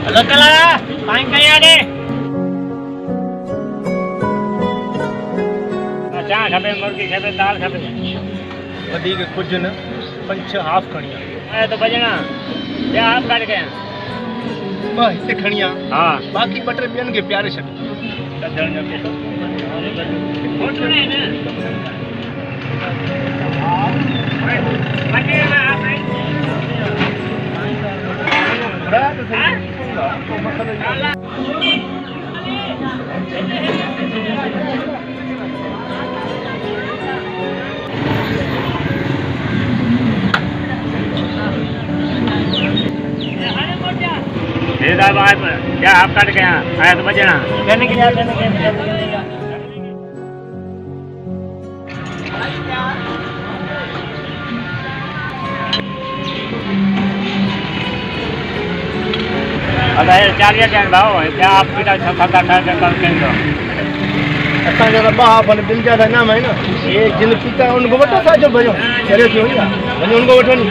hello चला पानी कहीं आगे चाह खपे मुर्गी खपे दाल खपे वधीक कुझु न 5-6 हाफ खणी आ मैं तो बजना क्या हाफ काट गया ॿ हिते खणी आ हाँ बाक़ी 2-3 ॿियनि खे प्यारे छॾ क्या हाफ काट गया आया तो बजना कहने के अरे 40 क्या भाव क्या आप पिता 7-8 का कहें दो असांजा त 2 हाफ आहिनि ॿिनि जा त इनाम आहिनि हे जिन पीता उनको वठो था जो भॼो करे थियो वञो उनको वठो नी